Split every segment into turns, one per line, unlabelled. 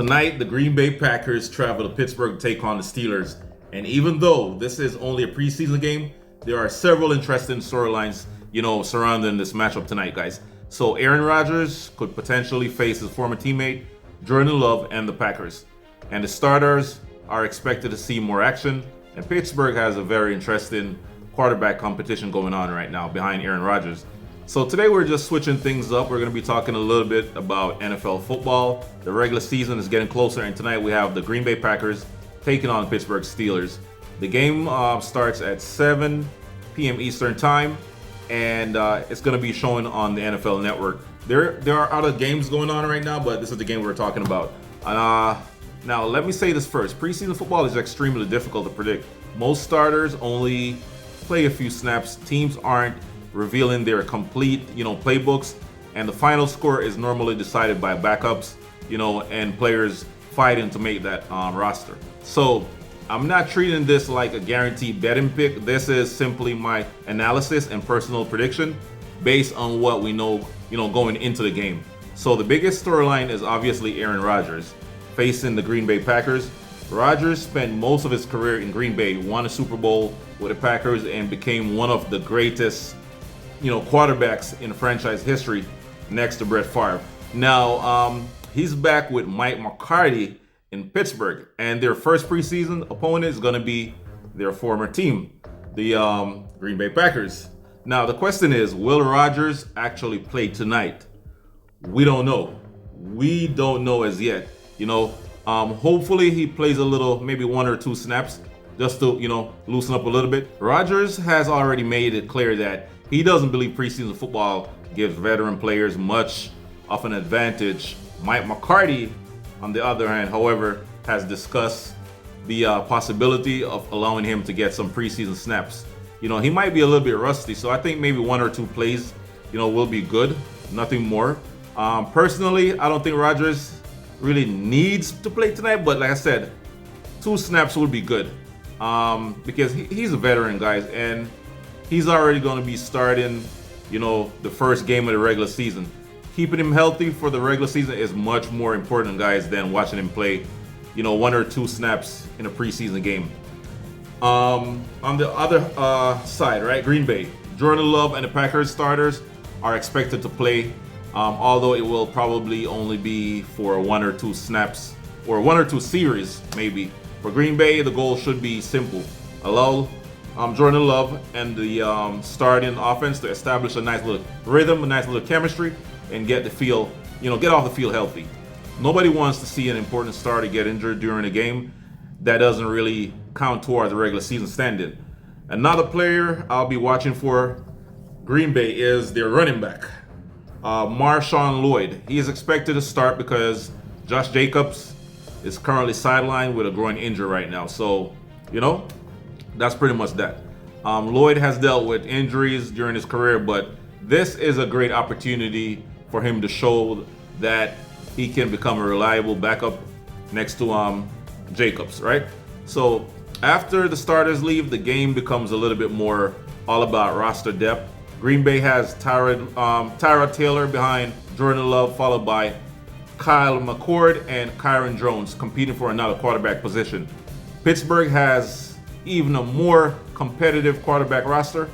Tonight, the Green Bay Packers travel to Pittsburgh to take on the Steelers. And even though this is only a preseason game, there are several interesting storylines, surrounding this matchup tonight, guys. So Aaron Rodgers could potentially face his former teammate, Jordan Love, and the Packers. And the starters are expected to see more action. And Pittsburgh has a very interesting quarterback competition going on right now behind Aaron Rodgers. So today we're just switching things up. We're going to be talking a little bit about NFL football. The regular season is getting closer, and tonight we have the Green Bay Packers taking on the Pittsburgh Steelers. The game starts at 7 p.m. Eastern Time, and it's going to be showing on the NFL Network. There are other games going on right now, but this is the game we're talking about. Now, let me say this first. Preseason football is extremely difficult to predict. Most starters only play a few snaps. Teams aren't revealing their complete, playbooks, and the final score is normally decided by backups, and players fighting to make that roster. So I'm not treating this like a guaranteed betting pick. This is simply my analysis and personal prediction based on what we know, going into the game. So the biggest storyline is obviously Aaron Rodgers facing the Green Bay Packers. Rodgers spent most of his career in Green Bay, won a Super Bowl with the Packers, and became one of the greatest quarterbacks in franchise history next to Brett Favre. Now, he's back with Mike McCarthy in Pittsburgh, and their first preseason opponent is going to be their former team, the Green Bay Packers. Now, the question is, will Rodgers actually play tonight? We don't know. We don't know as yet. Hopefully he plays a little, maybe 1 or 2 snaps, just to, loosen up a little bit. Rodgers has already made it clear that he doesn't believe preseason football gives veteran players much of an advantage. Mike McCarthy, on the other hand, however, has discussed the possibility of allowing him to get some preseason snaps. He might be a little bit rusty, so I think maybe 1 or 2 plays, will be good, nothing more. Personally, I don't think Rodgers really needs to play tonight, but like I said, 2 snaps would be good because he's a veteran, guys, and he's already going to be starting, the first game of the regular season. Keeping him healthy for the regular season is much more important, guys, than watching him play, 1 or 2 snaps in a preseason game. On the other side, right, Green Bay, Jordan Love and the Packers starters are expected to play, although it will probably only be for 1 or 2 snaps or 1 or 2 series, maybe. For Green Bay, the goal should be simple: allow Jordan Love and the starting offense to establish a nice little rhythm, a nice little chemistry, and get off the field healthy. Nobody wants to see an important starter get injured during a game that doesn't really count toward the regular season standing. Another player I'll be watching for Green Bay is their running back, Marshawn Lloyd. He is expected to start because Josh Jacobs is currently sidelined with a groin injury right now. So, that's pretty much that. Lloyd has dealt with injuries during his career, but this is a great opportunity for him to show that he can become a reliable backup next to Jacobs, right? So after the starters leave, the game becomes a little bit more all about roster depth. Green Bay has Tyrod Taylor behind Jordan Love, followed by Kyle McCord and Kyron Jones competing for another quarterback position. Pittsburgh has even a more competitive quarterback roster.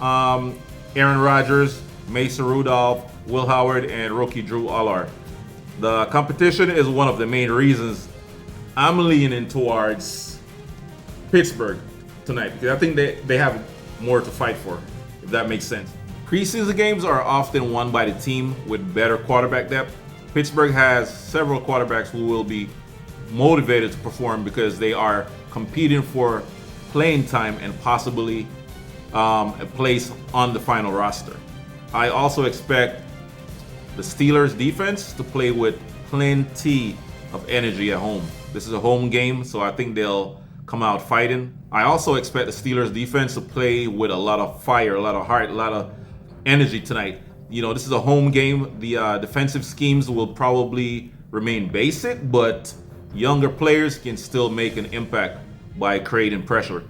Aaron Rodgers, Mason Rudolph, Will Howard, and rookie Drew Allard. The competition is one of the main reasons I'm leaning towards Pittsburgh tonight, because I think they have more to fight for, if that makes sense. Preseason games are often won by the team with better quarterback depth. Pittsburgh has several quarterbacks who will be motivated to perform because they are competing for playing time and possibly a place on the final roster. I also expect the Steelers defense to play with plenty of energy at home. This is a home game, so I think they'll come out fighting. I also expect the Steelers defense to play with a lot of fire, a lot of heart, a lot of energy tonight. This is a home game. The defensive schemes will probably remain basic, but younger players can still make an impact by creating pressure,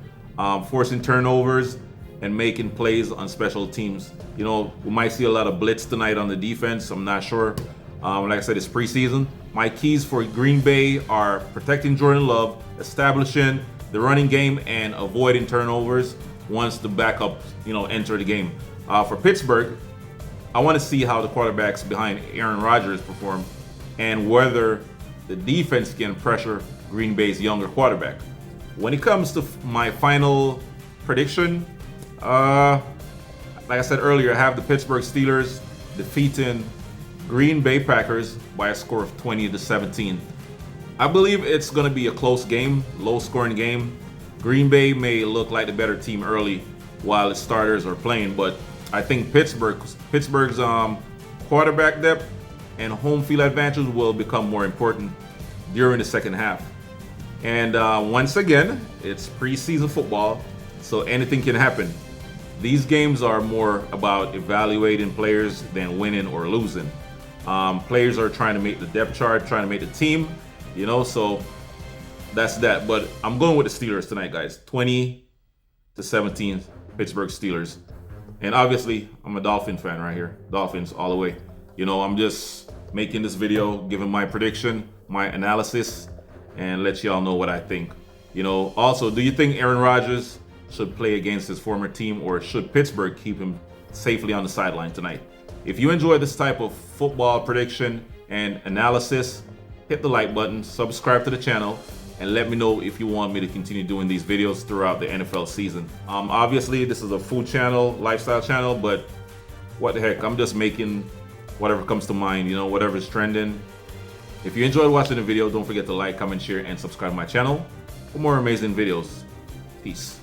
forcing turnovers, and making plays on special teams. We might see a lot of blitz tonight on the defense. I'm not sure. Like I said, it's preseason, My keys for Green Bay are protecting Jordan Love, establishing the running game, and avoiding turnovers once the backup, enter the game. For Pittsburgh, I want to see how the quarterbacks behind Aaron Rodgers perform and whether the defense can pressure Green Bay's younger quarterback. When it comes to my final prediction, like I said earlier, I have the Pittsburgh Steelers defeating Green Bay Packers by a score of 20-17. I believe it's going to be a close game, low-scoring game. Green Bay may look like the better team early while its starters are playing, but I think Pittsburgh's quarterback depth and home field advantage will become more important during the second half. And once again, it's preseason football, so anything can happen. These games are more about evaluating players than winning or losing. Players are trying to make the depth chart, trying to make the team, so that's that. But I'm going with the Steelers tonight, guys. 20-17, Pittsburgh Steelers. And obviously, I'm a Dolphin fan right here. Dolphins all the way. I'm just making this video, giving my prediction, my analysis, and let y'all know what I think. Also, do you think Aaron Rodgers should play against his former team, or should Pittsburgh keep him safely on the sideline tonight? If you enjoy this type of football prediction and analysis, hit the like button, subscribe to the channel, and let me know if you want me to continue doing these videos throughout the NFL season. Obviously, this is a food channel, lifestyle channel, but what the heck, I'm just making whatever comes to mind, whatever's trending. If you enjoyed watching the video, don't forget to like, comment, share, and subscribe to my channel for more amazing videos. Peace.